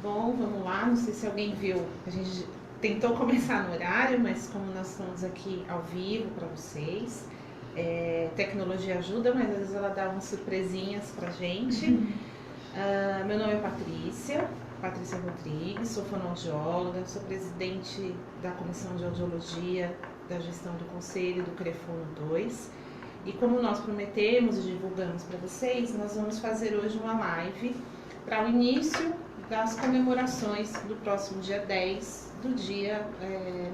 Bom, vamos lá. Não sei se alguém viu, a gente tentou começar no horário, mas como nós estamos aqui ao vivo para vocês, tecnologia ajuda, mas às vezes ela dá umas surpresinhas pra gente. Meu nome é Patrícia Rodrigues, sou fonoaudióloga, sou presidente da Comissão de Audiologia da Gestão do Conselho do CREFONO 2. E como nós prometemos e divulgamos para vocês, nós vamos fazer hoje uma live para o início das comemorações do próximo dia 10, do Dia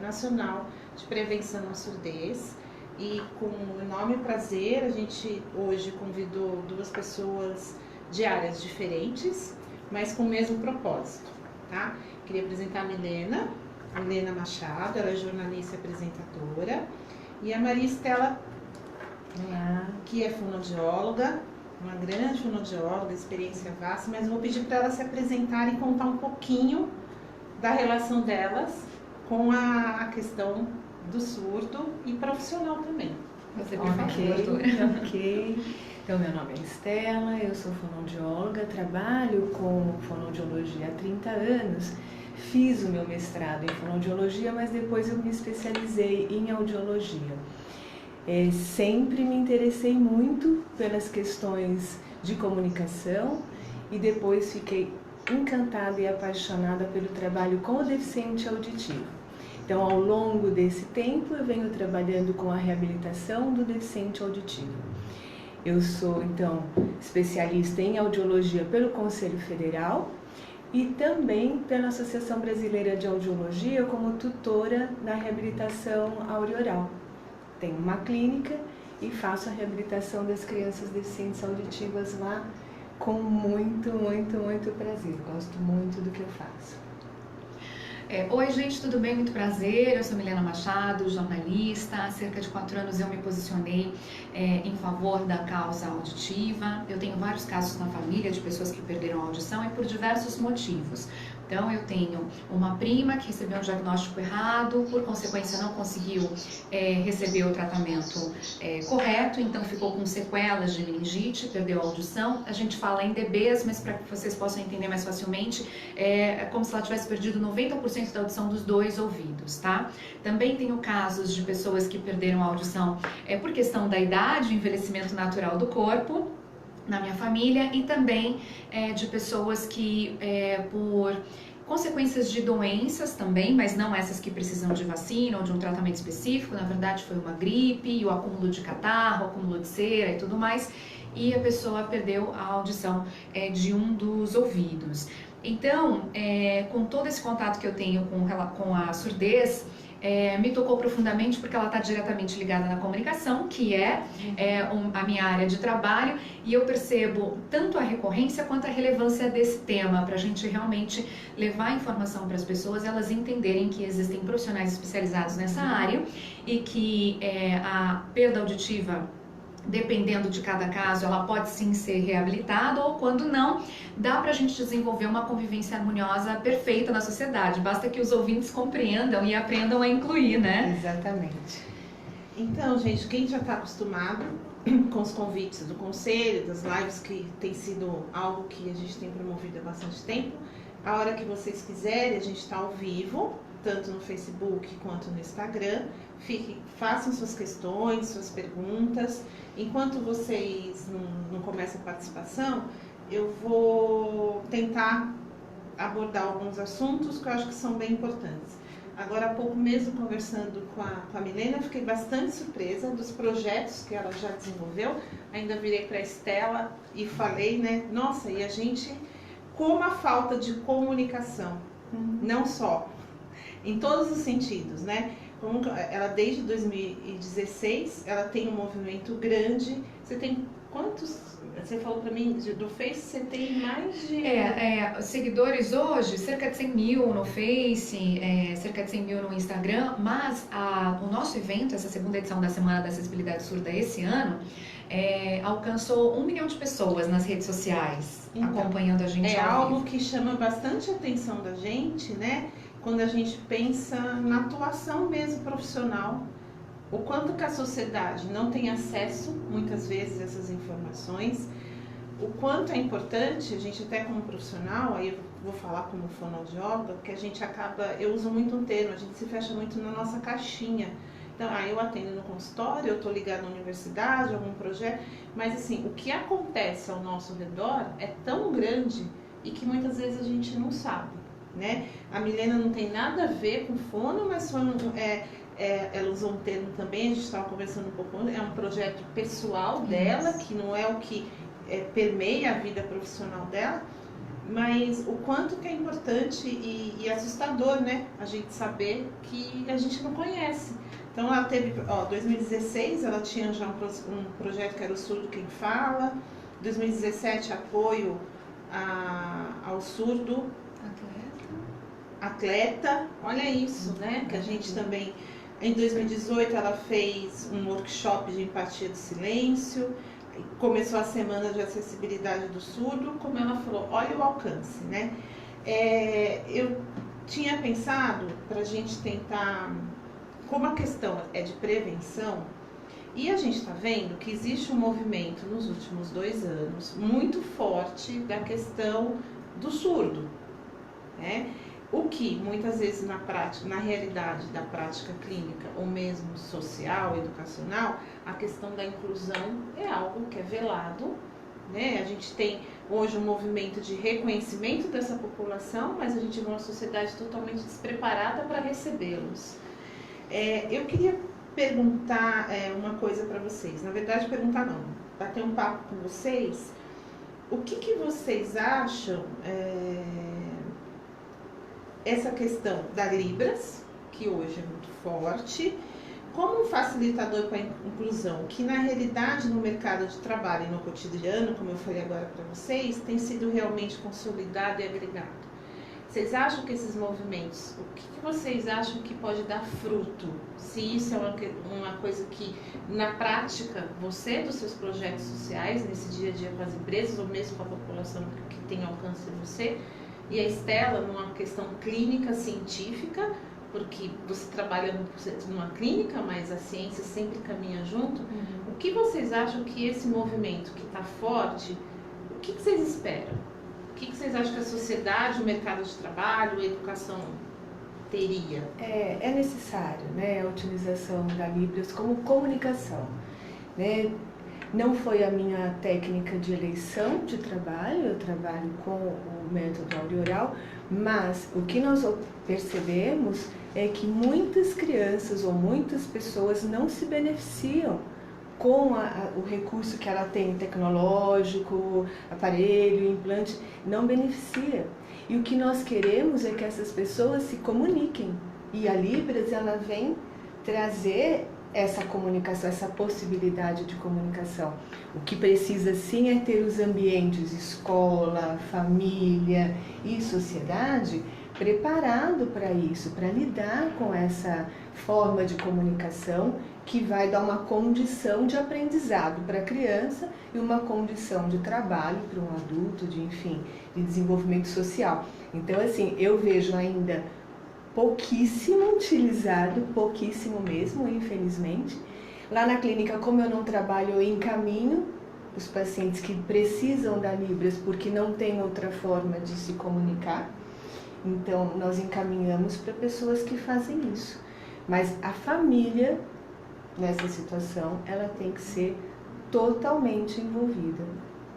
Nacional de Prevenção à Surdez. E com enorme prazer, a gente hoje convidou duas pessoas de áreas diferentes, mas com o mesmo propósito, tá? Queria apresentar a Milena Machado, ela é jornalista e apresentadora, e a Maria Estela, que é fonoaudióloga, uma grande fonoaudióloga, experiência vasta, mas vou pedir para elas se apresentarem e contar um pouquinho da relação delas com a questão do surdo e profissional também. Você, por favor. Ok. Então, meu nome é Estela, eu sou fonoaudióloga, trabalho com fonoaudiologia há 30 anos. Fiz o meu mestrado em fonoaudiologia, mas depois eu me especializei em audiologia. Sempre me interessei muito pelas questões de comunicação e depois fiquei encantada e apaixonada pelo trabalho com o deficiente auditivo. Então, ao longo desse tempo, eu venho trabalhando com a reabilitação do deficiente auditivo. Eu sou, então, especialista em audiologia pelo Conselho Federal e também pela Associação Brasileira de Audiologia como tutora na reabilitação audioral. Tenho uma clínica e faço a reabilitação das crianças deficientes auditivas lá com muito prazer. Gosto muito do que eu faço. Oi, gente, tudo bem? Muito prazer. Eu sou Milena Machado, jornalista. Há cerca de 4 anos eu me posicionei em favor da causa auditiva. Eu tenho vários casos na família de pessoas que perderam a audição e por diversos motivos. Então, eu tenho uma prima que recebeu um diagnóstico errado, por consequência não conseguiu receber o tratamento correto, então ficou com sequelas de meningite, perdeu a audição. A gente fala em DBs, mas para que vocês possam entender mais facilmente, é como se ela tivesse perdido 90% da audição dos 2 ouvidos, tá? Também tenho casos de pessoas que perderam a audição por questão da idade, envelhecimento natural do corpo, na minha família, e também de pessoas que por consequências de doenças também, mas não essas que precisam de vacina ou de um tratamento específico, na verdade foi uma gripe e o acúmulo de catarro, o acúmulo de cera e tudo mais, e a pessoa perdeu a audição de um dos ouvidos. Então, com todo esse contato que eu tenho com a surdez, me tocou profundamente porque ela está diretamente ligada na comunicação, que a minha área de trabalho, e eu percebo tanto a recorrência quanto a relevância desse tema, para a gente realmente levar a informação para as pessoas, elas entenderem que existem profissionais especializados nessa área e que a perda auditiva, dependendo de cada caso, ela pode sim ser reabilitada, ou quando não, dá pra gente desenvolver uma convivência harmoniosa perfeita na sociedade. Basta que os ouvintes compreendam e aprendam a incluir, né? Exatamente. Então, gente, quem já está acostumado com os convites do conselho, das lives, que tem sido algo que a gente tem promovido há bastante tempo, a hora que vocês quiserem, a gente está ao vivo, tanto no Facebook quanto no Instagram. Façam suas questões, suas perguntas. Enquanto vocês não começam a participação, eu vou tentar abordar alguns assuntos que eu acho que são bem importantes. Agora há pouco mesmo, conversando com a Milena, eu fiquei bastante surpresa dos projetos que ela já desenvolveu. Ainda virei para a Estela e falei, né? Nossa, e a gente, como a falta de comunicação, não só, em todos os sentidos, né? Ela desde 2016, ela tem um movimento grande. Você tem quantos? Você falou para mim do Face, você tem mais de... seguidores hoje, cerca de 100 mil no Face, cerca de 100 mil no Instagram, mas o nosso evento, essa segunda edição da Semana da Acessibilidade Surda esse ano, alcançou 1 milhão de pessoas nas redes sociais, então, acompanhando a gente ao algo vivo. Que chama bastante a atenção da gente, né? Quando a gente pensa na atuação mesmo profissional, o quanto que a sociedade não tem acesso, muitas vezes, a essas informações, o quanto é importante, a gente até como profissional, aí eu vou falar como fonoaudióloga, que a gente acaba, eu uso muito um termo, a gente se fecha muito na nossa caixinha. Então, eu atendo no consultório, eu estou ligada na universidade, algum projeto, mas assim, o que acontece ao nosso redor é tão grande e que muitas vezes a gente não sabe, né? A Milena não tem nada a ver com fono, mas ela usou um termo também, a gente estava conversando um pouco, é um projeto pessoal dela, que não é o que permeia a vida profissional dela, mas o quanto que é importante e assustador, né? A gente saber que a gente não conhece. Então ela teve, 2016 ela tinha já um projeto que era o Surdo Quem Fala, 2017 apoio ao surdo atleta, olha isso, né? Que a gente também, em 2018 ela fez um workshop de empatia do silêncio, começou a semana de acessibilidade do surdo, como ela falou, olha o alcance, né? Eu tinha pensado para a gente tentar, como a questão é de prevenção, e a gente está vendo que existe um movimento nos últimos 2 anos muito forte da questão do surdo, né? O que muitas vezes na prática, na realidade da prática clínica ou mesmo social, educacional, a questão da inclusão é algo que é velado, né? A gente tem hoje um movimento de reconhecimento dessa população, mas a gente vê uma sociedade totalmente despreparada para recebê-los. Eu queria perguntar uma coisa para vocês, na verdade perguntar não, bater um papo com vocês, o que vocês acham essa questão da Libras, que hoje é muito forte, como um facilitador para a inclusão, que na realidade no mercado de trabalho e no cotidiano, como eu falei agora para vocês, tem sido realmente consolidado e agregado. Vocês acham que esses movimentos, o que vocês acham que pode dar fruto? Se isso é uma coisa que, na prática, você dos seus projetos sociais, nesse dia a dia com as empresas, ou mesmo com a população que tem alcance de você, e a Estela numa questão clínica, científica, porque você trabalha numa clínica, mas a ciência sempre caminha junto. O que vocês acham que esse movimento que está forte, o que vocês esperam? O que vocês acham que a sociedade, o mercado de trabalho, a educação teria? É necessário, né, a utilização da Libras como comunicação, né? Não foi a minha técnica de eleição de trabalho, eu trabalho com o método áudio-oral, mas o que nós percebemos é que muitas crianças ou muitas pessoas não se beneficiam com o recurso que ela tem tecnológico, aparelho, implante, não beneficia. E o que nós queremos é que essas pessoas se comuniquem. E a Libras, ela vem trazer essa comunicação, essa possibilidade de comunicação. O que precisa sim é ter os ambientes, escola, família e sociedade preparado para isso, para lidar com essa forma de comunicação que vai dar uma condição de aprendizado para a criança e uma condição de trabalho para um adulto, de desenvolvimento social. Então, assim, eu vejo ainda pouquíssimo utilizado, pouquíssimo mesmo, infelizmente. Lá na clínica, como eu não trabalho, eu encaminho os pacientes que precisam da Libras porque não tem outra forma de se comunicar. Então, nós encaminhamos para pessoas que fazem isso. Mas a família, nessa situação, ela tem que ser totalmente envolvida.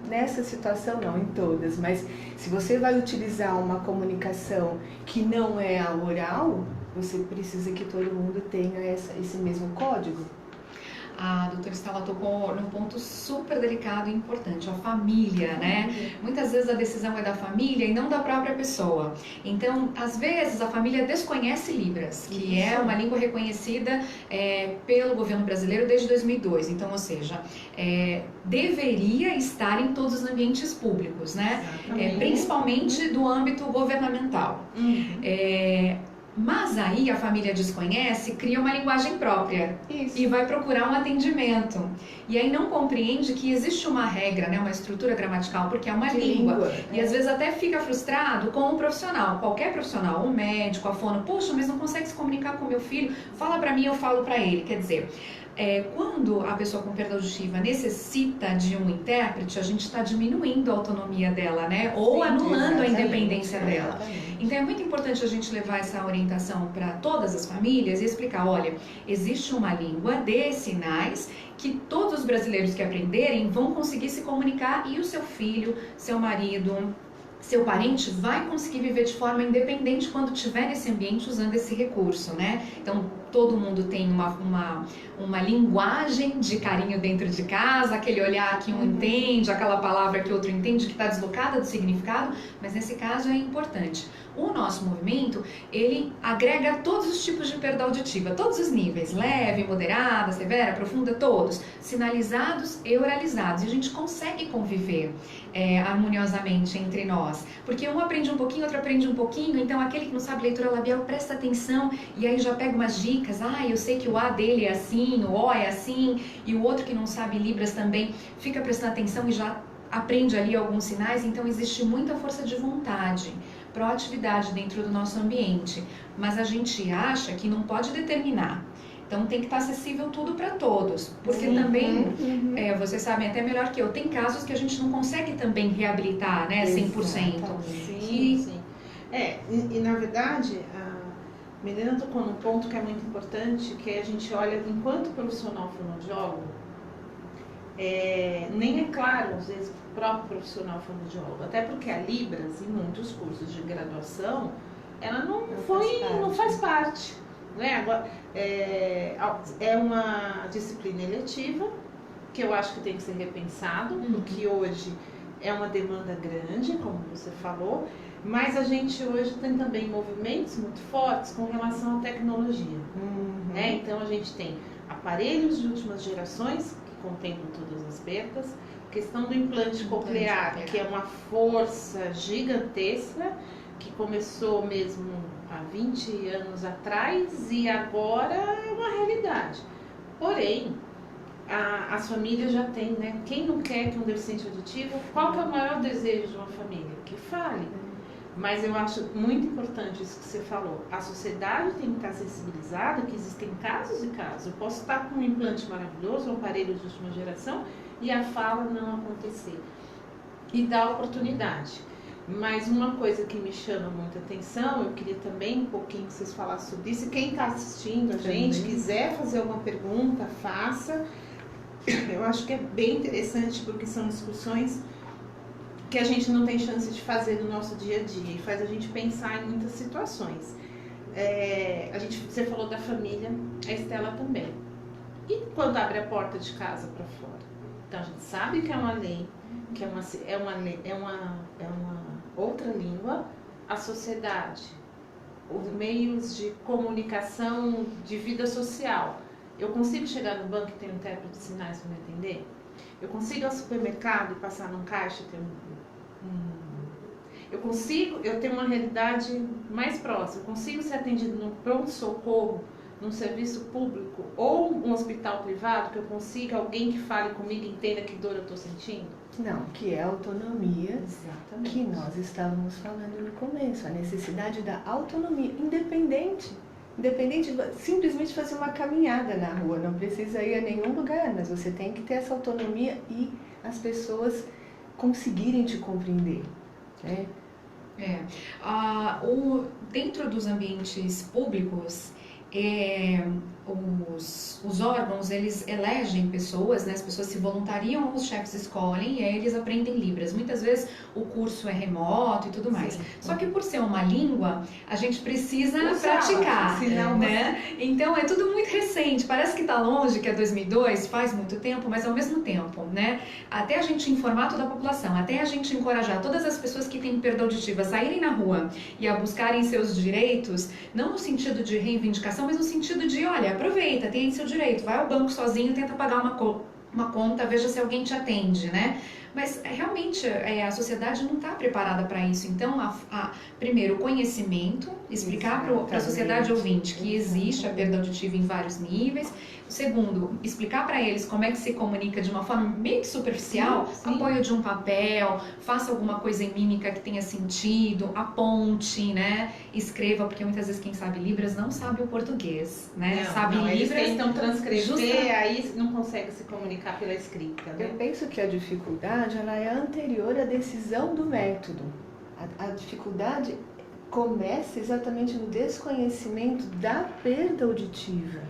Nessa situação não, em todas, mas se você vai utilizar uma comunicação que não é a oral, você precisa que todo mundo tenha esse mesmo código. A doutora Estela tocou num ponto super delicado e importante, a família, né? Muitas vezes a decisão é da família e não da própria pessoa. Então, às vezes, a família desconhece Libras, que é uma língua reconhecida pelo governo brasileiro desde 2002. Então, ou seja, deveria estar em todos os ambientes públicos, né? Principalmente do âmbito governamental. Mas aí a família desconhece, cria uma linguagem própria e vai procurar um atendimento. E aí não compreende que existe uma regra, né, uma estrutura gramatical, porque é uma língua. E às vezes até fica frustrado com o profissional, qualquer profissional, o médico, a fono. Poxa, mas não consegue se comunicar com o meu filho? Fala pra mim, eu falo pra ele. Quer dizer, quando a pessoa com perda auditiva necessita de um intérprete, a gente está diminuindo a autonomia dela, né? Ou anulando a independência dela. Então é muito importante a gente levar essa orientação para todas as famílias e explicar, olha, existe uma língua de sinais que todos os brasileiros que aprenderem vão conseguir se comunicar e o seu filho, seu marido, seu parente vai conseguir viver de forma independente quando estiver nesse ambiente usando esse recurso, né? Então, todo mundo tem uma linguagem de carinho dentro de casa, aquele olhar que um entende, aquela palavra que o outro entende, que está deslocada do significado, mas nesse caso é importante. O nosso movimento, ele agrega todos os tipos de perda auditiva, todos os níveis, leve, moderada, severa, profunda, todos, sinalizados e oralizados, e a gente consegue conviver harmoniosamente entre nós, porque um aprende um pouquinho, outro aprende um pouquinho, então aquele que não sabe leitura labial presta atenção e aí já pega umas dicas, eu sei que o A dele é assim, o O é assim, e o outro que não sabe Libras também fica prestando atenção e já aprende ali alguns sinais, então existe muita força de vontade, proatividade dentro do nosso ambiente, mas a gente acha que não pode determinar. Então tem que estar acessível tudo para todos, porque também, vocês sabem até melhor que eu, tem casos que a gente não consegue também reabilitar, né, 100%. Sim. E na verdade, a Milena tocou num ponto que é muito importante, que a gente olha, enquanto profissional fonoaudiólogo, nem é claro, às vezes, o próprio profissional fonoaudiólogo, até porque a Libras, em muitos cursos de graduação, ela não faz parte. Né? Agora, é uma disciplina eletiva, que eu acho que tem que ser repensado, porque hoje é uma demanda grande, como você falou, mas a gente hoje tem também movimentos muito fortes com relação à tecnologia. Né? Então a gente tem aparelhos de últimas gerações, contemplam todas as perdas, questão do implante coclear, que é uma força gigantesca, que começou mesmo há 20 anos atrás e agora é uma realidade. Porém, as famílias já têm, né? Quem não quer que um deficiente auditivo, qual que é o maior desejo de uma família? Que fale. Mas eu acho muito importante isso que você falou. A sociedade tem que estar sensibilizada que existem casos e casos. Eu posso estar com um implante maravilhoso, um aparelho de última geração, e a fala não acontecer. E dar oportunidade. Mas uma coisa que me chama muita atenção, eu queria também um pouquinho que vocês falassem sobre isso. E quem está assistindo a gente, quiser fazer alguma pergunta, faça. Eu acho que é bem interessante, porque são discussões que a gente não tem chance de fazer no nosso dia a dia e faz a gente pensar em muitas situações. Você falou da família, a Estela também. E quando abre a porta de casa para fora? Então a gente sabe que é uma lei, que é uma outra língua, a sociedade, os meios de comunicação, de vida social. Eu consigo chegar no banco e ter um intérprete de sinais para me atender? Eu consigo ir ao supermercado e passar num caixa e ter eu tenho uma realidade mais próxima. Eu consigo ser atendido no pronto-socorro, num serviço público ou um hospital privado, que eu consiga alguém que fale comigo e entenda que dor eu estou sentindo? Não, que é a autonomia. Exatamente. Que nós estávamos falando no começo, a necessidade da autonomia, independente de simplesmente fazer uma caminhada na rua, não precisa ir a nenhum lugar, mas você tem que ter essa autonomia e as pessoas conseguirem te compreender. Né? Dentro dos ambientes públicos, os órgãos, eles elegem pessoas, né? As pessoas se voluntariam, os chefes escolhem e aí eles aprendem Libras. Muitas vezes o curso é remoto e tudo mais. Sim. Só que por ser uma língua, a gente precisa praticar, né? Então é tudo muito recente, parece que está longe, que é 2002, faz muito tempo, mas ao mesmo tempo, né? Até a gente informar toda a população, até a gente encorajar todas as pessoas que têm perda auditiva a saírem na rua e a buscarem seus direitos, não no sentido de reivindicação, mas no sentido de, olha, aproveita, tem seu direito, vai ao banco sozinho, tenta pagar uma conta, veja se alguém te atende, né? Mas realmente a sociedade não está preparada para isso. Então, primeiro, o conhecimento explicar para a sociedade ouvinte que existe a perda auditiva em vários níveis. Segundo, explicar para eles como é que se comunica de uma forma meio que superficial, apoio de um papel, faça alguma coisa em mímica que tenha sentido, aponte, né? Escreva, porque muitas vezes quem sabe Libras não sabe o português, né? Sabe Libras. Eles tentam transcrever, aí não consegue se comunicar pela escrita, né? Eu penso que a dificuldade, ela é anterior à decisão do método. A dificuldade começa exatamente no desconhecimento da perda auditiva.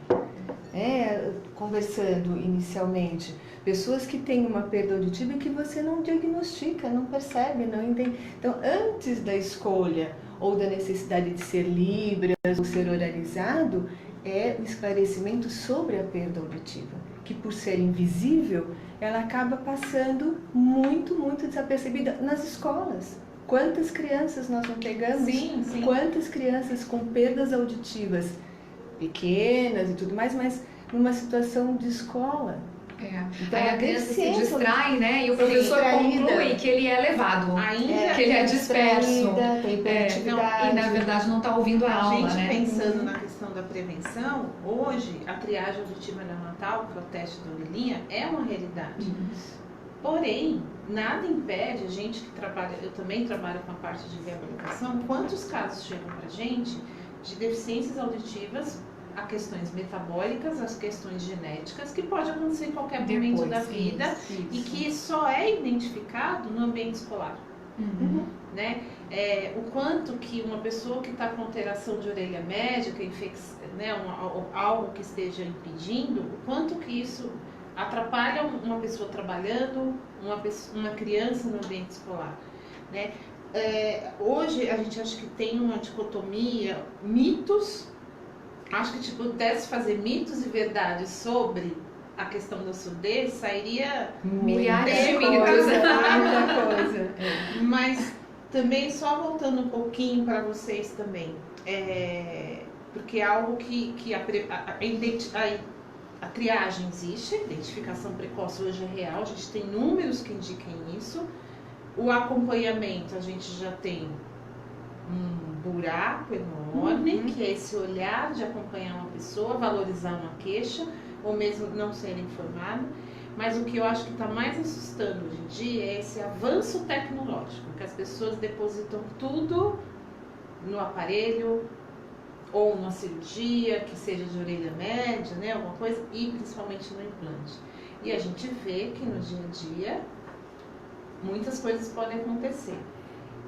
Conversando inicialmente, pessoas que têm uma perda auditiva e que você não diagnostica, não percebe, não entende. Então, antes da escolha ou da necessidade de ser Libras ou ser oralizado, é o esclarecimento sobre a perda auditiva, que por ser invisível, ela acaba passando muito desapercebida nas escolas. Quantas crianças nós não pegamos? Sim. Quantas crianças com perdas auditivas pequenas e tudo mais, mas numa situação de escola. Então, aí a criança se distrai, né? E o professor conclui que ele é levado, que ele é disperso. E na verdade não está ouvindo a aula, né? A gente né? pensando na questão da prevenção, hoje a triagem auditiva neonatal, que é o teste da orelhinha, é uma realidade. Porém, nada impede a gente que trabalha, eu também trabalho com a parte de reabilitação, quantos casos chegam pra gente de deficiências auditivas, a questões metabólicas, as questões genéticas, que pode acontecer em qualquer momento da vida e que só é identificado no ambiente escolar. Né? O quanto que uma pessoa que está com alteração de orelha média, né, algo que esteja impedindo, o quanto que isso atrapalha uma pessoa trabalhando, uma criança no ambiente escolar, né? Hoje a gente acha que tem uma dicotomia, mitos, acho que tipo, pudesse fazer mitos e verdades sobre a questão da surdez, sairia milhares de mitos, muita coisa. Mas também, só voltando um pouquinho para vocês também, porque é algo que a triagem existe, a identificação precoce hoje é real, a gente tem números que indiquem isso. O acompanhamento, a gente já tem um buraco enorme, que é esse olhar de acompanhar uma pessoa, valorizar uma queixa, ou mesmo não ser informado. Mas o que eu acho que está mais assustando hoje em dia é esse avanço tecnológico, que as pessoas depositam tudo no aparelho, ou numa cirurgia, que seja de orelha média, né, alguma coisa, e principalmente no implante. E a gente vê que no dia a dia muitas coisas podem acontecer.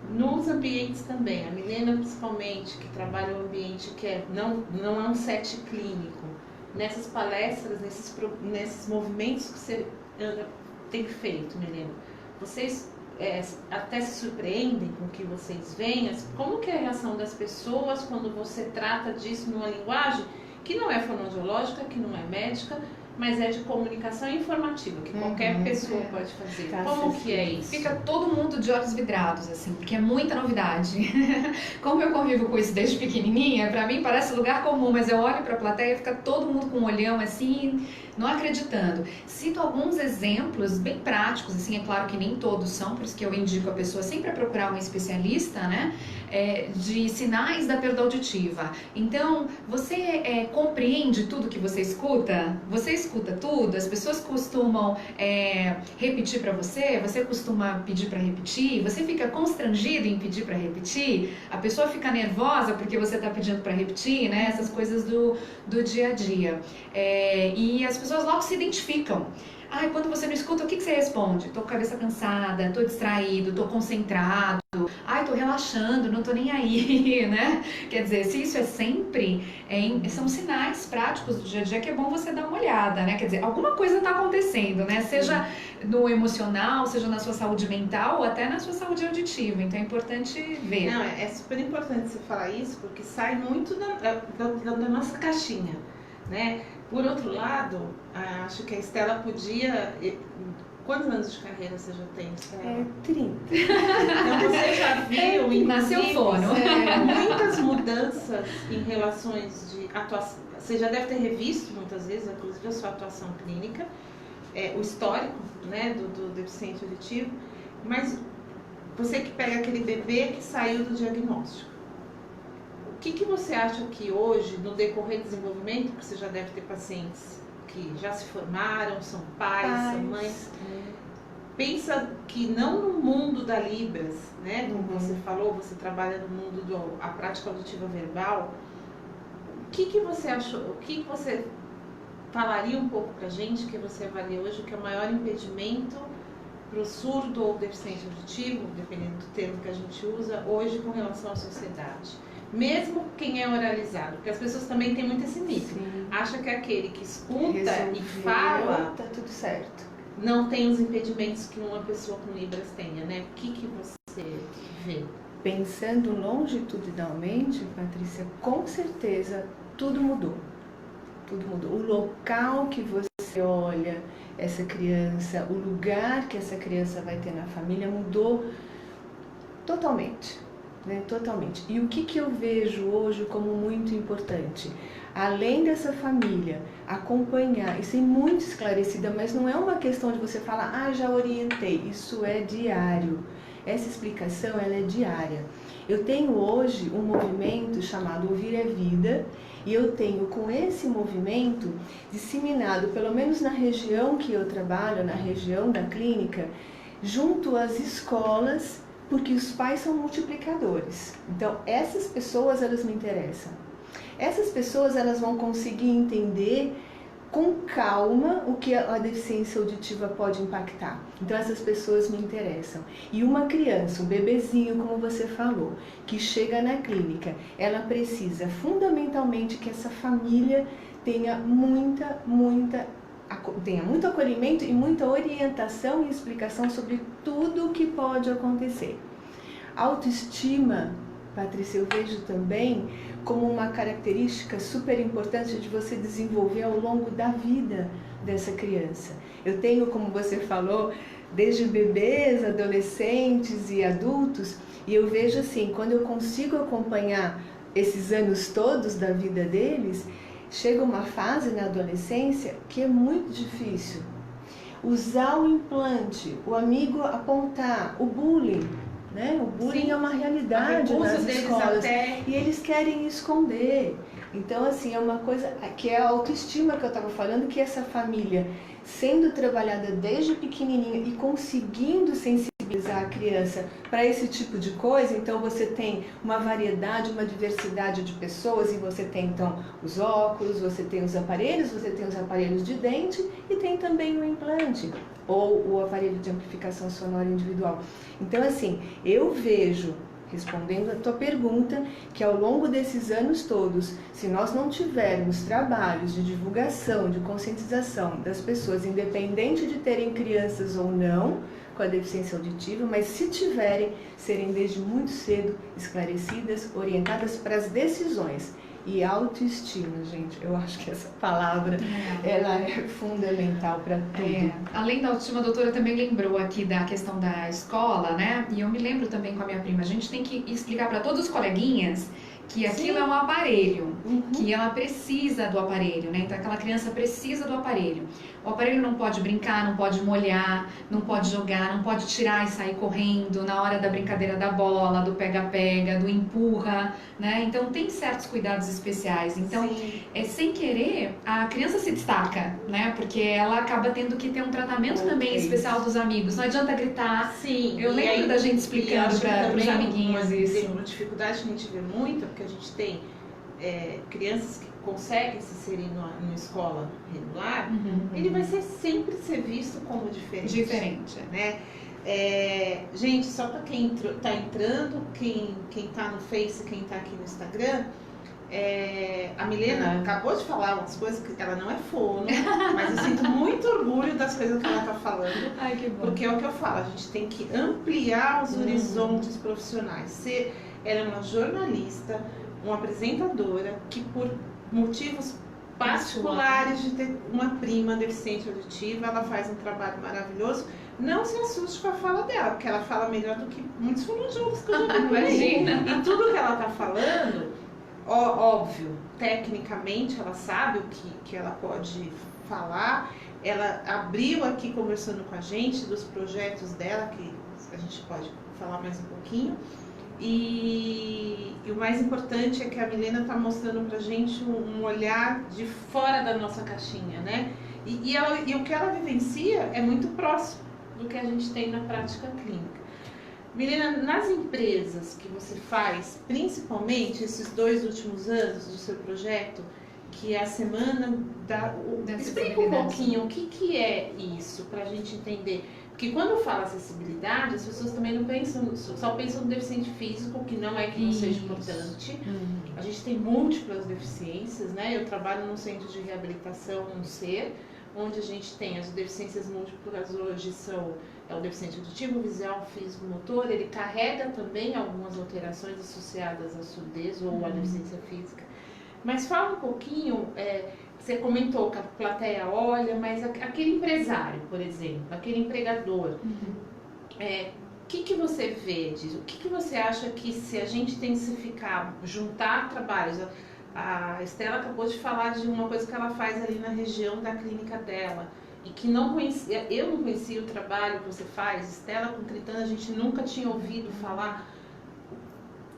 Nos ambientes também, a Milena principalmente, que trabalha um ambiente que não é um set clínico, nessas palestras, nesses movimentos que você tem feito, Milena, vocês até se surpreendem com o que vocês veem? Como que é a reação das pessoas quando você trata disso numa linguagem que não é fonoaudiológica, que não é médica, mas é de comunicação informativa, que qualquer pessoa pode fazer? Como que é isso? Fica todo mundo de olhos vidrados, assim, porque é muita novidade. Como eu convivo com isso desde pequenininha, pra mim parece lugar comum, mas eu olho pra plateia e fica todo mundo com um olhão assim, não acreditando. Cito alguns exemplos bem práticos, assim, é claro que nem todos são, por isso que eu indico a pessoa sempre a procurar um especialista, né, de sinais da perda auditiva. Então, você compreende tudo que você escuta? Você escuta tudo? As pessoas costumam repetir para você? Você costuma pedir para repetir? Você fica constrangido em pedir para repetir? A pessoa fica nervosa porque você está pedindo para repetir, né? Essas coisas do dia a dia. E as pessoas logo se identificam. Quando você não escuta, o que você responde? Tô com a cabeça cansada, tô distraído, tô concentrado, tô relaxando, não tô nem aí, né? Quer dizer, se isso é sempre, são sinais práticos do dia a dia que é bom você dar uma olhada, né? Quer dizer, alguma coisa tá acontecendo, né? Seja no emocional, seja na sua saúde mental ou até na sua saúde auditiva. Então é importante ver. Não, é super importante você falar isso, porque sai muito da nossa caixinha, né? Por outro lado, acho que a Estela podia... Quantos anos de carreira você já tem, Estela? 30. Então você já viu, nasceu fono. Muitas mudanças em relações de atuação. Você já deve ter revisto muitas vezes, inclusive a sua atuação clínica, o histórico, né, do deficiente auditivo, mas você que pega aquele bebê que saiu do diagnóstico. que você acha que hoje, no decorrer do desenvolvimento, porque você já deve ter pacientes que já se formaram, são pais. São mães, pensa que não no mundo da Libras, né? Como você falou, você trabalha no mundo da prática auditiva verbal. O que você achou, o que você falaria um pouco pra gente, que você avalia hoje, que é o maior impedimento para o surdo ou deficiente auditivo, dependendo do termo que a gente usa, hoje com relação à sociedade? Mesmo quem é oralizado, porque as pessoas também têm muito esse mito. Acha que é aquele que escuta e fala, tá tudo certo. Não tem os impedimentos que uma pessoa com Libras tenha, né? O que você vê? Pensando longitudinalmente, Patrícia, com certeza tudo mudou. Tudo mudou. O local que você olha essa criança, o lugar que essa criança vai ter na família mudou totalmente, né? Totalmente. E o que eu vejo hoje como muito importante? Além dessa família acompanhar e ser muito esclarecida, mas não é uma questão de você falar, já orientei, isso é diário. Essa explicação, ela é diária. Eu tenho hoje um movimento chamado Ouvir é Vida, e eu tenho com esse movimento disseminado, pelo menos na região que eu trabalho, na região da clínica, junto às escolas, porque os pais são multiplicadores. Então, essas pessoas, elas me interessam. Essas pessoas, elas vão conseguir entender com calma o que a deficiência auditiva pode impactar. Então essas pessoas me interessam. E uma criança, um bebezinho, como você falou, que chega na clínica, ela precisa fundamentalmente que essa família tenha muito acolhimento e muita orientação e explicação sobre tudo o que pode acontecer. Autoestima, Patrícia, eu vejo também como uma característica super importante de você desenvolver ao longo da vida dessa criança. Eu tenho, como você falou, desde bebês, adolescentes e adultos, e eu vejo assim, quando eu consigo acompanhar esses anos todos da vida deles, chega uma fase na adolescência que é muito difícil. Usar o implante, o amigo apontar, o bullying, né? O bullying é uma realidade nas escolas e eles querem esconder. Então, assim, é uma coisa que é a autoestima que eu estava falando, que essa família, sendo trabalhada desde pequenininha e conseguindo sensibilizar a criança para esse tipo de coisa, então você tem uma variedade, uma diversidade de pessoas, e você tem, então, os óculos, você tem os aparelhos de dente e tem também o implante ou o aparelho de amplificação sonora individual. Então, assim, eu vejo, respondendo a tua pergunta, que ao longo desses anos todos, se nós não tivermos trabalhos de divulgação, de conscientização das pessoas, independente de terem crianças ou não com a deficiência auditiva, mas se tiverem, serem desde muito cedo esclarecidas, orientadas para as decisões. E autoestima, gente, eu acho que essa palavra ela é fundamental para tudo. Além da autoestima, a doutora também lembrou aqui da questão da escola, né? E eu me lembro também com a minha prima, a gente tem que explicar para todos os coleguinhas que aquilo é um aparelho, que ela precisa do aparelho, né? Então aquela criança precisa do aparelho. O aparelho não pode brincar, não pode molhar, não pode jogar, não pode tirar e sair correndo na hora da brincadeira da bola, do pega-pega, do empurra, né? Então tem certos cuidados especiais. Então, sem querer, a criança se destaca, né? Porque ela acaba tendo que ter um tratamento também especial dos amigos. Não adianta gritar. Eu lembro da gente explicando para os amiguinhos isso. Uma dificuldade que a gente vê muito, porque a gente tem crianças que conseguem se inserir numa escola regular, ele vai sempre ser visto como diferente. Né? Gente, só para quem está entrando, quem está no Face, quem está aqui no Instagram, a Milena acabou de falar umas coisas que ela não é fono, mas eu sinto muito orgulho das coisas que ela está falando. Ai, que bom. Porque é o que eu falo, a gente tem que ampliar os horizontes profissionais. Ela é uma jornalista, uma apresentadora que, por motivos particulares de ter uma prima deficiente auditiva, ela faz um trabalho maravilhoso. Não se assuste com a fala dela, porque ela fala melhor do que muitos fonoaudiólogos que eu já vi. Imagina! E tudo que ela está falando, óbvio, tecnicamente ela sabe o que ela pode falar. Ela abriu aqui conversando com a gente dos projetos dela, que a gente pode falar mais um pouquinho. E o mais importante é que a Milena está mostrando pra gente um olhar de fora da nossa caixinha, né? E o que ela vivencia é muito próximo do que a gente tem na prática clínica. Milena, nas empresas que você faz, principalmente esses 2 últimos anos do seu projeto, que é a semana da... Explica um pouquinho o que é isso, para a gente entender. Porque quando fala acessibilidade, as pessoas também não pensam, só pensam no deficiente físico, que não é que não seja importante. A gente tem múltiplas deficiências, né? Eu trabalho num centro de reabilitação, um SER, onde a gente tem as deficiências múltiplas hoje é o deficiente auditivo, visual, físico, motor. Ele carrega também algumas alterações associadas à surdez ou à deficiência física. Mas fala um pouquinho, você comentou que a plateia olha, mas aquele empresário, por exemplo, aquele empregador, o que você vê disso? O que você acha que se a gente intensificar, juntar trabalhos... A Estela acabou de falar de uma coisa que ela faz ali na região da clínica dela e que não conhecia, eu não conhecia o trabalho que você faz. Estela, com 30 anos, a gente nunca tinha ouvido falar.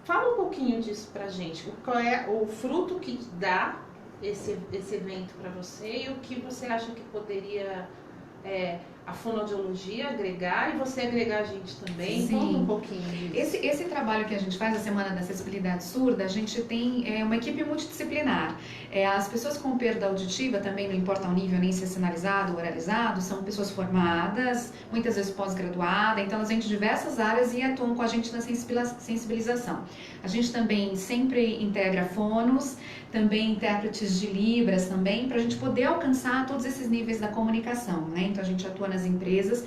Fala um pouquinho disso pra gente. Qual é o fruto que dá esse evento para você e o que você acha que poderia a fonoaudiologia agregar e você agregar a gente também? Sim. Conta um pouquinho disso. Esse trabalho que a gente faz, a Semana da Acessibilidade Surda, a gente tem uma equipe multidisciplinar. As pessoas com perda auditiva, também não importa o nível, nem se é sinalizado ou oralizado, são pessoas formadas, muitas vezes pós-graduadas, então elas vêm de diversas áreas e atuam com a gente na sensibilização. A gente também sempre integra fonos, também intérpretes de Libras também, para a gente poder alcançar todos esses níveis da comunicação, né? Então a gente atua nas empresas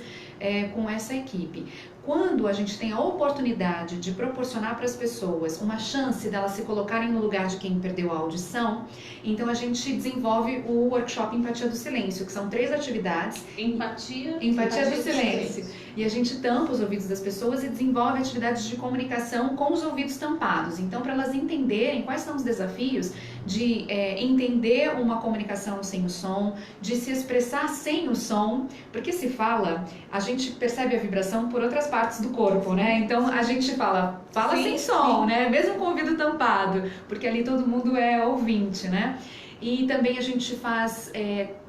com essa equipe. Quando a gente tem a oportunidade de proporcionar para as pessoas uma chance delas se colocarem no lugar de quem perdeu a audição, então a gente desenvolve o workshop Empatia do Silêncio, que são 3 atividades. Empatia do silêncio. E a gente tampa os ouvidos das pessoas e desenvolve atividades de comunicação com os ouvidos tampados. Então, para elas entenderem quais são os desafios de entender uma comunicação sem o som, de se expressar sem o som, porque se fala, a gente percebe a vibração por outras partes do corpo, né? Então a gente fala sim, sem som, sim, né? Mesmo com o ouvido tampado, porque ali todo mundo é ouvinte, né? E também a gente faz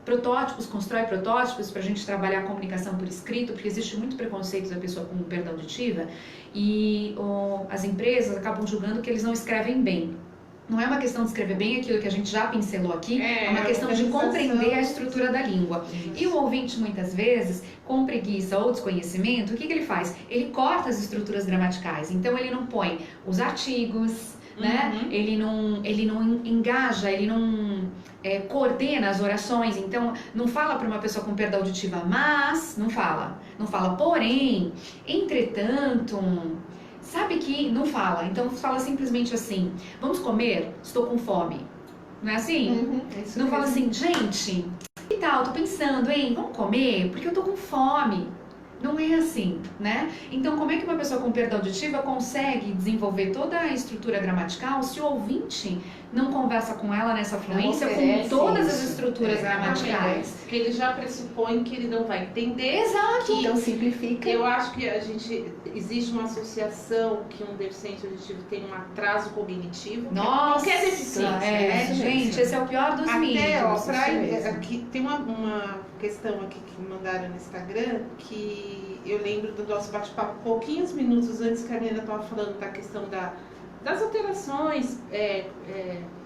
protótipos, constrói protótipos para a gente trabalhar a comunicação por escrito, porque existe muito preconceito da pessoa com perda auditiva e as empresas acabam julgando que eles não escrevem bem. Não é uma questão de escrever bem aquilo que a gente já pincelou aqui, é uma questão de compreender a estrutura da língua. E o ouvinte, muitas vezes, com preguiça ou desconhecimento, o que ele faz? Ele corta as estruturas gramaticais, então ele não põe os artigos, né? Ele não engaja, ele não coordena as orações, então não fala para uma pessoa com perda auditiva, mas, não fala, porém, entretanto... Sabe que não fala, então fala simplesmente assim, vamos comer? Estou com fome. Não é assim? Não fala assim, gente, que tal? Tô pensando, hein? Vamos comer? Porque eu tô com fome. Não é assim, né? Então, como é que uma pessoa com perda auditiva consegue desenvolver toda a estrutura gramatical se o ouvinte não conversa com ela nessa fluência com todas as estruturas gramaticais? Porque ele já pressupõe que ele não vai entender. Exato. Então simplifica. Eu acho que existe uma associação que um deficiente auditivo tem um atraso cognitivo. Nossa, qualquer deficiência, né? Gente, esse é o pior dos mitos. Aqui tem uma questão aqui que mandaram no Instagram que eu lembro do nosso bate-papo pouquinhos minutos antes que a menina estava falando da questão das alterações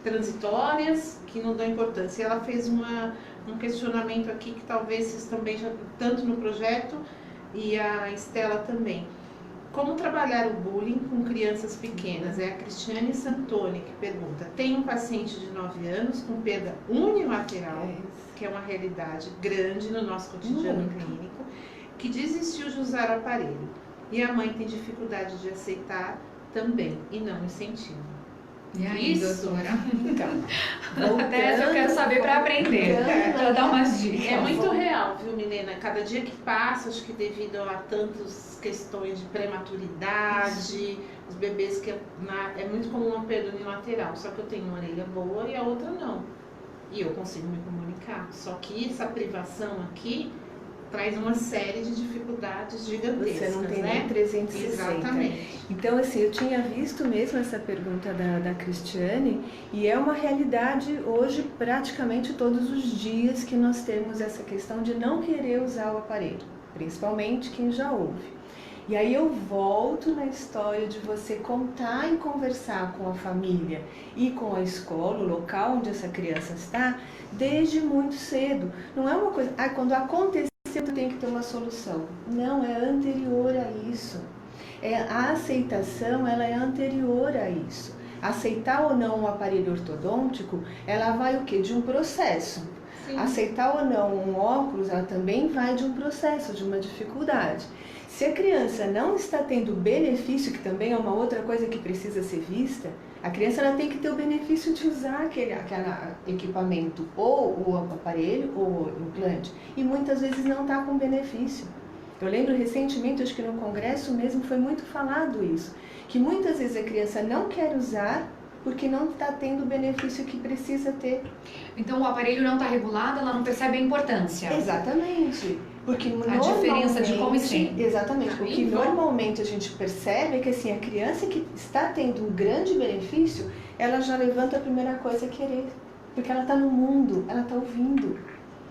transitórias que não dão importância. Ela fez um questionamento aqui que talvez vocês também já, tanto no projeto e a Estela também. Como trabalhar o bullying com crianças pequenas? É a Cristiane Santoni que pergunta. Tem um paciente de 9 anos com perda unilateral, que é uma realidade grande no nosso cotidiano clínico, que desistiu de usar o aparelho. E a mãe tem dificuldade de aceitar também e não incentiva. E aí, doutora? Então, até essa eu quero saber para aprender, para dar umas dicas. É muito real, viu, Milena? Cada dia que passa, acho que devido a tantas questões de prematuridade, os bebês que é muito comum uma perda unilateral, só que eu tenho uma orelha boa e a outra não. E eu consigo me comunicar. Só que essa privação aqui traz uma série de dificuldades gigantescas, Você não tem né? nem 360. Exatamente. Então, assim, eu tinha visto mesmo essa pergunta da Cristiane, e é uma realidade hoje praticamente todos os dias que nós temos essa questão de não querer usar o aparelho, principalmente quem já ouve. E aí eu volto na história de você contar e conversar com a família e com a escola, o local onde essa criança está, desde muito cedo. Não é uma coisa, quando aconteceu tem que ter uma solução. Não, é anterior a isso. A aceitação, ela é anterior a isso. Aceitar ou não um aparelho ortodôntico, ela vai o quê? De um processo. Sim. Aceitar ou não um óculos, ela também vai de um processo, de uma dificuldade. Se a criança não está tendo benefício, que também é uma outra coisa que precisa ser vista, a criança ela tem que ter o benefício de usar aquele equipamento, ou o aparelho, ou o implante, e muitas vezes não está com benefício. Eu lembro recentemente, acho que no congresso mesmo, foi muito falado isso, que muitas vezes a criança não quer usar porque não está tendo o benefício que precisa ter. Então o aparelho não está regulado, ela não percebe a importância. Exatamente. Porque a diferença de como e sem. Exatamente. O que normalmente a gente percebe é que assim, a criança que está tendo um grande benefício, ela já levanta a primeira coisa a querer. Porque ela está no mundo, ela está ouvindo.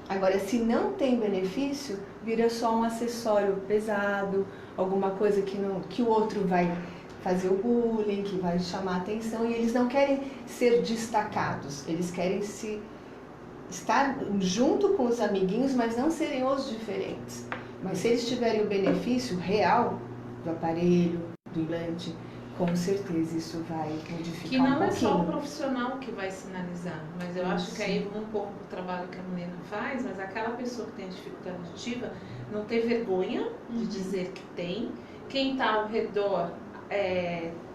Agora, se não tem benefício, vira só um acessório pesado, alguma coisa que o outro vai fazer o bullying, que vai chamar a atenção, e eles não querem ser destacados, eles querem estar junto com os amiguinhos, mas não serem os diferentes. Mas se eles tiverem o benefício real do aparelho, do implante, com certeza isso vai modificar que não um pouquinho. É só o profissional que vai sinalizar, mas eu acho que aí um pouco do trabalho que a Milena faz, mas aquela pessoa que tem dificuldade auditiva não ter vergonha de dizer que tem, quem está ao redor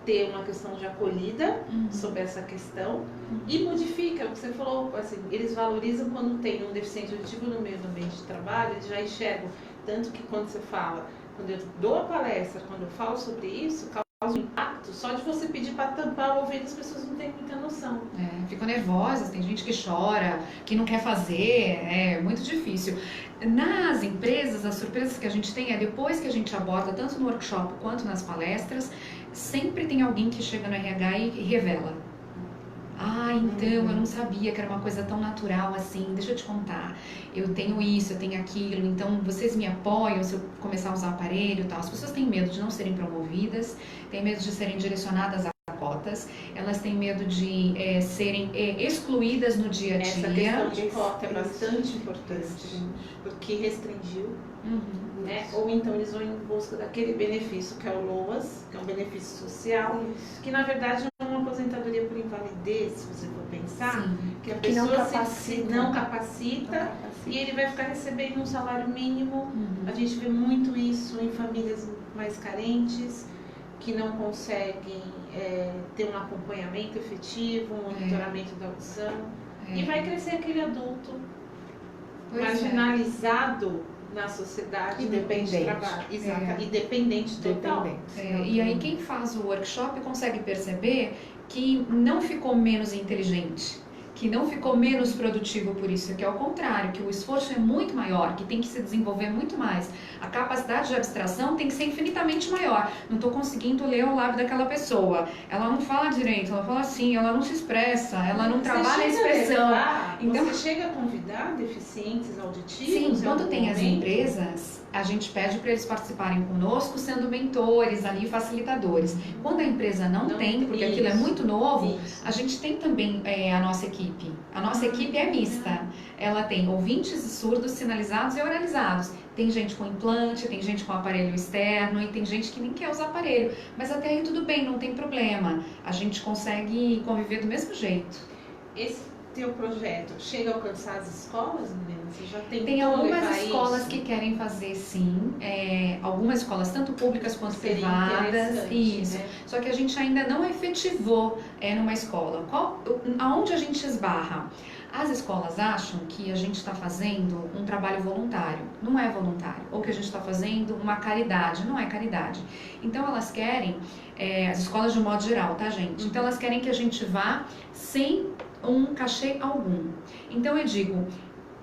ter uma questão de acolhida sobre essa questão e modifica, o que você falou, assim, eles valorizam quando tem um deficiente auditivo no meio do ambiente de trabalho, eles já enxergam, tanto que quando você fala, quando eu dou a palestra, quando eu falo sobre isso, causa um impacto, só de você pedir para tampar o ouvido, as pessoas não têm muita noção. Ficam nervosas, tem gente que chora, que não quer fazer, é muito difícil. Nas empresas, as surpresas que a gente tem é depois que a gente aborda, tanto no workshop quanto nas palestras, sempre tem alguém que chega no RH e revela. Então eu não sabia que era uma coisa tão natural assim, deixa eu te contar, eu tenho isso, eu tenho aquilo, então vocês me apoiam se eu começar a usar aparelho e tal. As pessoas têm medo de não serem promovidas, têm medo de serem direcionadas a cotas, elas têm medo de serem excluídas no dia a dia. Essa questão de cota é bastante importante, porque restringiu, né? Ou então eles vão em busca daquele benefício que é o LOAS, que é um benefício social, que na verdade é uma aposentadoria por invalidez, se você for pensar, que a pessoa não capacita e ele vai ficar recebendo um salário mínimo. A gente vê muito isso em famílias mais carentes, que não conseguem ter um acompanhamento efetivo, um monitoramento da audição, e vai crescer aquele adulto marginalizado na sociedade, independente, independente total. E aí quem faz o workshop consegue perceber que não ficou menos inteligente, que não ficou menos produtivo por isso, que é o contrário, que o esforço é muito maior, que tem que se desenvolver muito mais. A capacidade de abstração tem que ser infinitamente maior. Não estou conseguindo ler o lábio daquela pessoa. Ela não fala direito, ela fala assim, ela não se expressa, ela não trabalha a expressão. Então, você chega a convidar deficientes auditivos? Sim, quando tem as empresas, a gente pede para eles participarem conosco, sendo mentores ali, facilitadores. Quando a empresa não tem, porque aquilo é muito novo, a gente tem também a nossa equipe. A nossa equipe é mista. Ela tem ouvintes surdos, sinalizados e oralizados. Tem gente com implante, tem gente com aparelho externo e tem gente que nem quer usar aparelho. Mas até aí tudo bem, não tem problema. A gente consegue conviver do mesmo jeito. Esse teu projeto chega a alcançar as escolas, Milena? Você já tem algumas escolas que querem fazer, sim. Algumas escolas, tanto públicas quanto privadas. Isso. Né? Só que a gente ainda não efetivou numa escola. Aonde a gente esbarra? As escolas acham que a gente está fazendo um trabalho voluntário. Não é voluntário. Ou que a gente está fazendo uma caridade. Não é caridade. Então elas querem, as escolas de um modo geral, tá, gente? Então elas querem que a gente vá sem um cachê algum. Então eu digo,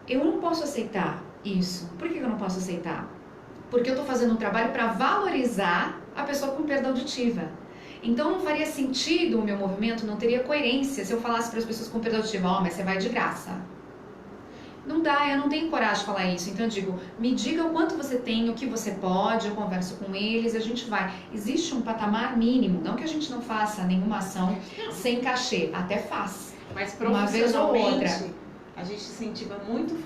eu não posso aceitar isso. Por que eu não posso aceitar? Porque eu estou fazendo um trabalho para valorizar a pessoa com perda auditiva. Então não faria sentido o meu movimento, não teria coerência se eu falasse para as pessoas com perda auditiva, mas você vai de graça. Não dá, eu não tenho coragem de falar isso. Então eu digo, me diga o quanto você tem, o que você pode, eu converso com eles, a gente vai. Existe um patamar mínimo, não que a gente não faça nenhuma ação sem cachê, até faz. Mas uma vez ou outra. A gente incentiva muito o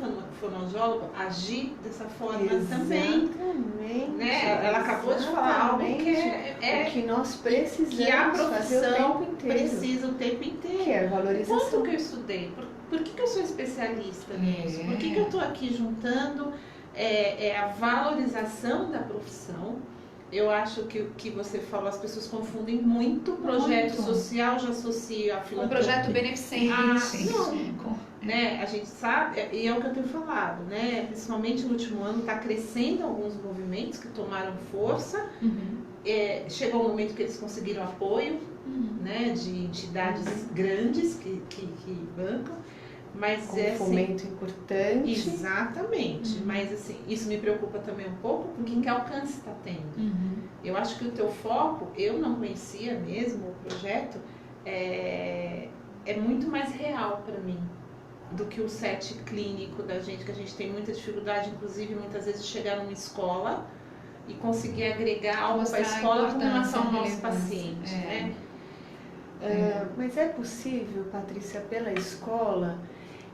fonoaudiólogo a agir dessa forma Exatamente, também. Né? Ela acabou de falar algo que o que nós precisamos que a fazer o profissão tempo inteiro. precisa o tempo inteiro. Que é a valorização. Quanto que eu estudei? Por que eu sou especialista nisso? Por que eu estou aqui juntando a valorização da profissão? Eu acho que o que você falou, as pessoas confundem muito projeto social, já associa a filantropia. Um projeto beneficente. Não. Né? A gente sabe, e é o que eu tenho falado, né? Principalmente no último ano, está crescendo alguns movimentos que tomaram força. Chegou um momento que eles conseguiram apoio, né? De entidades grandes que bancam. Mas com um fomento importante. Exatamente. Mas assim, isso me preocupa também um pouco, porque que alcance está tendo. Eu acho que o teu foco, eu não conhecia mesmo o projeto, é muito mais real para mim do que o set clínico da gente, que a gente tem muita dificuldade, inclusive muitas vezes de chegar numa escola e conseguir agregar algo para a escola com relação ao nosso paciente. Né? Mas é possível, Patrícia, pela escola,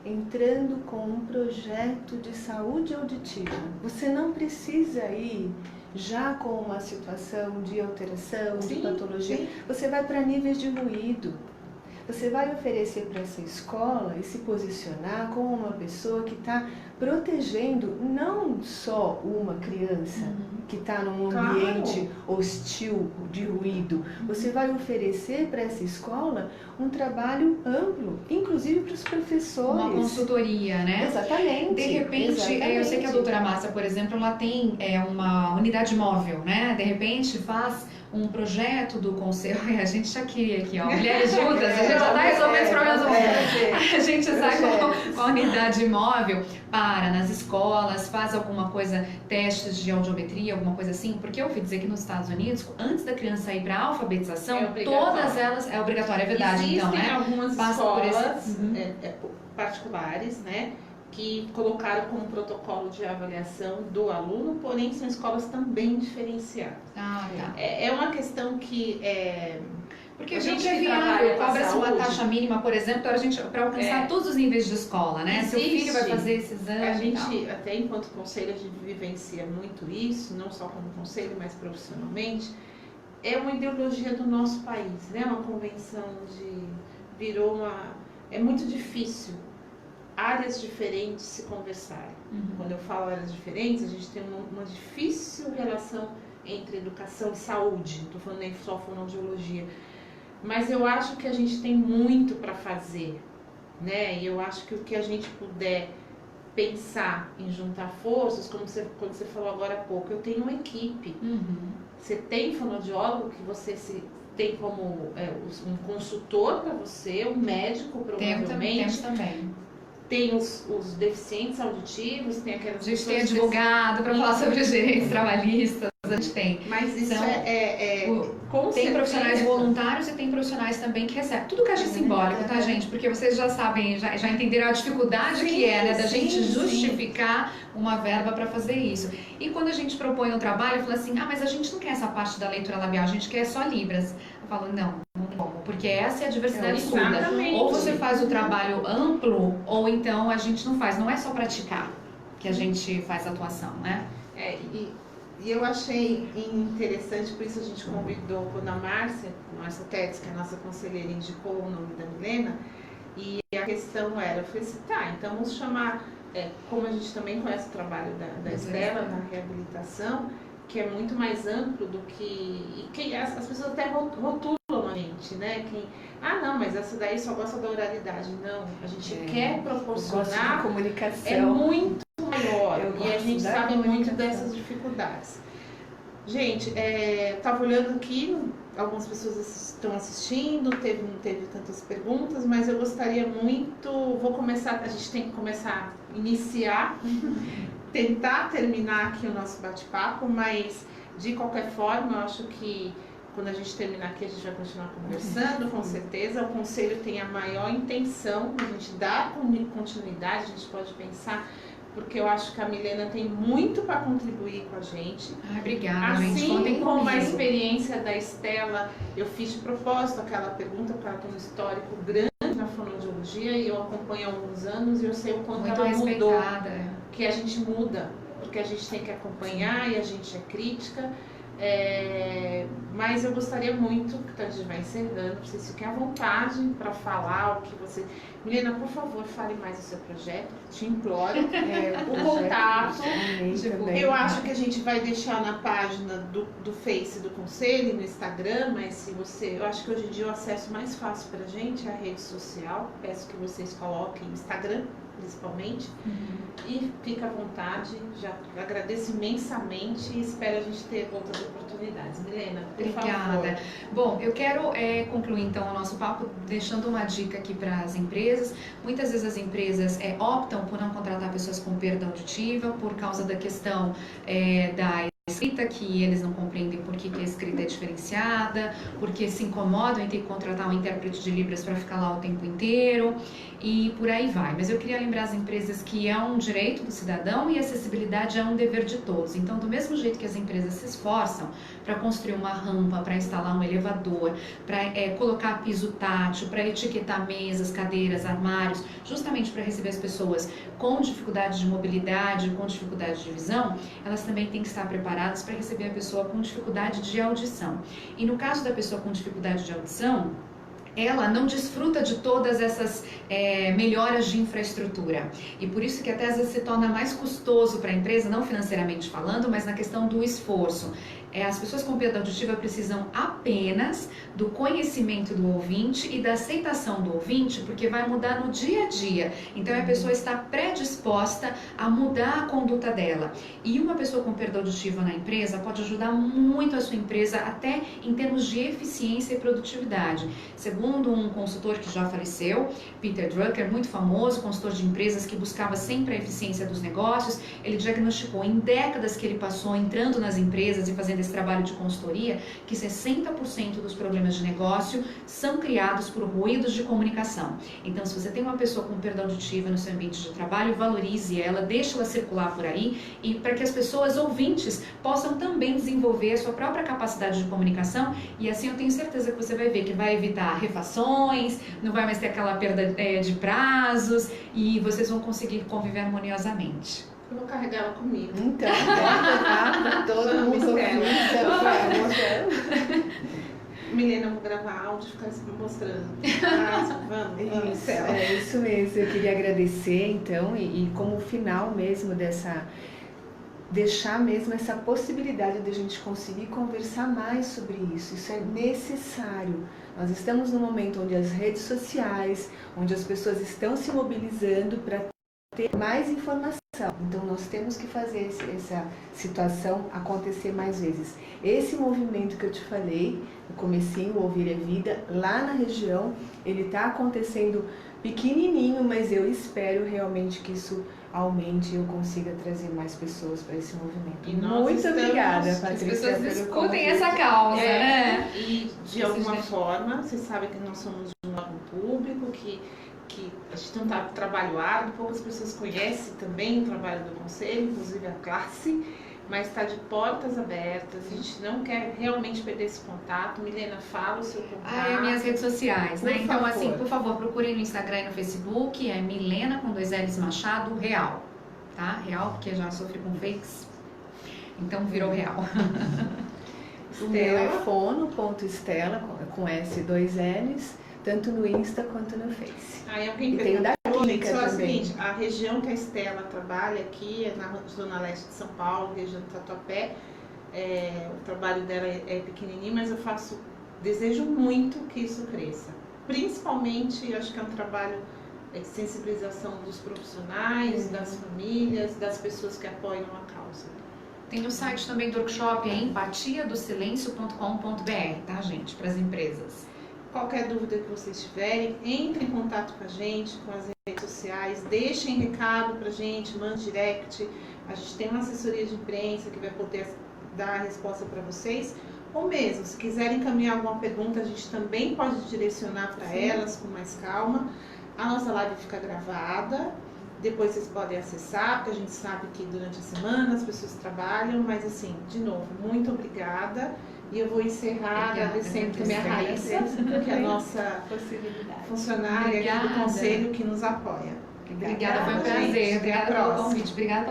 entrando com um projeto de saúde auditiva. Você não precisa ir já com uma situação de alteração, de patologia. Sim. Você vai para níveis de ruído. Você vai oferecer para essa escola e se posicionar como uma pessoa que está protegendo não só uma criança que está num ambiente hostil de ruído. Você vai oferecer para essa escola um trabalho amplo, inclusive para os professores. Uma consultoria, né? Exatamente. De repente, eu sei que a doutora Márcia, por exemplo, ela tem uma unidade móvel, né? De repente faz um projeto do conselho. A gente aqui, ó, mulheres juntas, a gente já está resolvendo os problemas do mundo. A gente sai com a unidade móvel, para nas escolas, faz alguma coisa, testes de audiometria, alguma coisa assim, porque eu ouvi dizer que nos Estados Unidos, antes da criança ir para a alfabetização, todas elas, é obrigatório, é verdade. Existem então, né? Algumas escolas particulares, né? Que colocaram como protocolo de avaliação do aluno, porém são escolas também diferenciadas. Tá. É uma questão que porque a gente é viável, cobra-se uma taxa mínima, por exemplo, para alcançar todos os níveis de escola, né? Seu filho vai fazer esse exame. A gente, até enquanto conselho, a gente vivencia muito isso, não só como conselho, mas profissionalmente. É uma ideologia do nosso país, né? Uma convenção é muito difícil áreas diferentes se conversarem. Quando eu falo áreas diferentes, a gente tem uma difícil relação entre educação e saúde. Não estou falando nem só fonoaudiologia. Mas eu acho que a gente tem muito para fazer, né? E eu acho que o que a gente puder pensar em juntar forças, quando você falou agora há pouco, eu tenho uma equipe. Você tem fonoaudiólogo que você tem como um consultor para você, um médico provavelmente. Temos também. Tem os deficientes auditivos, tem aquelas pessoas... A gente tem advogado para falar sobre os direitos trabalhistas, a gente tem. Mas isso tem profissionais voluntários e tem profissionais também que recebem. Tudo caixa simbólico, tá, gente? Porque vocês já sabem, já entenderam a dificuldade que é, né? Da gente justificar uma verba para fazer isso. E quando a gente propõe um trabalho, fala assim, mas a gente não quer essa parte da leitura labial, a gente quer só Libras. Eu falo, não como, porque essa é a diversidade surda. Ou você faz o trabalho amplo, ou então a gente não faz. Não é só praticar que a gente faz a atuação, né? E eu achei interessante, por isso a gente convidou quando a Márcia Tetz, que é a nossa conselheira, indicou o nome da Milena, e a questão era, eu falei assim, então vamos chamar, como a gente também conhece o trabalho da Estela na reabilitação, que é muito mais amplo do que as pessoas até rotulam a gente, né? Não, mas essa daí só gosta da oralidade. Não, a gente quer proporcionar, comunicação. É muito maior e a gente sabe muito dessas dificuldades. Gente, estava olhando aqui, algumas pessoas estão assistindo, não teve tantas perguntas, mas eu gostaria muito, a gente tem que começar a iniciar tentar terminar aqui o nosso bate-papo, mas de qualquer forma, eu acho que quando a gente terminar aqui, a gente vai continuar conversando, com certeza. O Conselho tem a maior intenção de a gente dar continuidade, a gente pode pensar, porque eu acho que a Milena tem muito para contribuir com a gente. Obrigada, assim gente. Contem como a comigo. experiência da Estela, eu fiz de propósito aquela pergunta, porque ela tem um histórico grande na fonoaudiologia e eu acompanho há alguns anos e eu sei o quanto Muito ela mudou. respeitada. Que a gente muda, porque a gente tem que acompanhar e a gente é crítica. Mas eu gostaria muito, que a gente vai encerrando, vocês fiquem à vontade para falar o que você... Milena, por favor, fale mais do seu projeto, te imploro. O contato, eu acho que a gente vai deixar na página do Face do Conselho, no Instagram, mas se você... Eu acho que hoje em dia o acesso mais fácil para a gente é a rede social, peço que vocês coloquem Instagram, principalmente, e fica à vontade, já agradeço imensamente e espero a gente ter outras oportunidades. Milena, por Obrigada. favor. Bom, eu quero concluir então o nosso papo deixando uma dica aqui para as empresas. Muitas vezes as empresas optam por não contratar pessoas com perda auditiva por causa da questão da escrita, que eles não compreendem por que a escrita é diferenciada, porque se incomodam em ter que contratar um intérprete de Libras para ficar lá o tempo inteiro e por aí vai. Mas eu queria lembrar as empresas que é um direito do cidadão e acessibilidade é um dever de todos. Então, do mesmo jeito que as empresas se esforçam para construir uma rampa, para instalar um elevador, para colocar piso tátil, para etiquetar mesas, cadeiras, armários, justamente para receber as pessoas com dificuldade de mobilidade, com dificuldade de visão, elas também têm que estar preparadas para receber a pessoa com dificuldade de audição. E no caso da pessoa com dificuldade de audição, ela não desfruta de todas essas melhoras de infraestrutura. E por isso que até às vezes se torna mais custoso para a empresa, não financeiramente falando, mas na questão do esforço. As pessoas com perda auditiva precisam apenas do conhecimento do ouvinte e da aceitação do ouvinte, porque vai mudar no dia a dia. Então a pessoa está predisposta a mudar a conduta dela. E uma pessoa com perda auditiva na empresa pode ajudar muito a sua empresa, até em termos de eficiência e produtividade. Segundo um consultor que já faleceu, Peter Drucker, muito famoso, consultor de empresas que buscava sempre a eficiência dos negócios, ele diagnosticou em décadas que ele passou entrando nas empresas e fazendo esse trabalho de consultoria, que 60% dos problemas de negócio são criados por ruídos de comunicação. Então, se você tem uma pessoa com perda auditiva no seu ambiente de trabalho, valorize ela, deixe ela circular por aí, e para que as pessoas ouvintes possam também desenvolver a sua própria capacidade de comunicação, e assim eu tenho certeza que você vai ver que vai evitar refações, não vai mais ter aquela perda de prazos, e vocês vão conseguir conviver harmoniosamente. Eu vou carregar ela comigo. Então, tá? Todo mundo Milena, eu vou gravar áudio e ficar mostrando. Vamos, Estela. É isso mesmo. Eu queria agradecer, então, e como final mesmo deixar mesmo essa possibilidade de a gente conseguir conversar mais sobre isso. Isso é necessário. Nós estamos num momento onde as redes sociais, onde as pessoas estão se mobilizando para ter mais informação. Então nós temos que fazer essa situação acontecer mais vezes. Esse movimento que eu te falei, no comecinho, o Ouvir é Vida, lá na região, ele está acontecendo pequenininho, mas eu espero realmente que isso aumente e eu consiga trazer mais pessoas para esse movimento. E muito obrigada, Patrícia. As pessoas escutem essa causa, né? E de alguma forma, vocês sabem que nós somos um órgão público, que a gente tem um trabalho árduo, poucas pessoas conhecem também o trabalho do Conselho, inclusive a classe, mas está de portas abertas, a gente não quer realmente perder esse contato. Milena, fala o seu contato. Minhas redes sociais, né? Então, favor. assim, por favor, procurem no Instagram e no Facebook, é Milena com 2 L's Machado, Real, tá? Real, porque já sofri com fakes, então virou real. O meu é fono.estela, com S, 2 L's, tanto no Insta quanto no Face. Aí alguém tem da clínica só também. O seguinte, a região que a Estela trabalha aqui é na zona leste de São Paulo, região do Tatuapé. O trabalho dela é pequenininho, mas eu desejo muito que isso cresça. Principalmente, eu acho que é um trabalho de sensibilização dos profissionais, das famílias, das pessoas que apoiam a causa. Tem no site também do workshop, empatiadosilencio.com.br, tá, gente? Para as empresas. Qualquer dúvida que vocês tiverem, entre em contato com a gente, com as redes sociais, deixem recado pra gente, mande direct. A gente tem uma assessoria de imprensa que vai poder dar a resposta para vocês. Ou mesmo, se quiserem encaminhar alguma pergunta, a gente também pode direcionar para elas com mais calma. A nossa live fica gravada, depois vocês podem acessar, porque a gente sabe que durante a semana as pessoas trabalham, mas assim, de novo, muito obrigada. E eu vou encerrar agradecendo também a Raíssa, que é a nossa funcionária aqui do Conselho que nos apoia. Obrigada, foi um prazer. Obrigada pelo convite. Obrigada.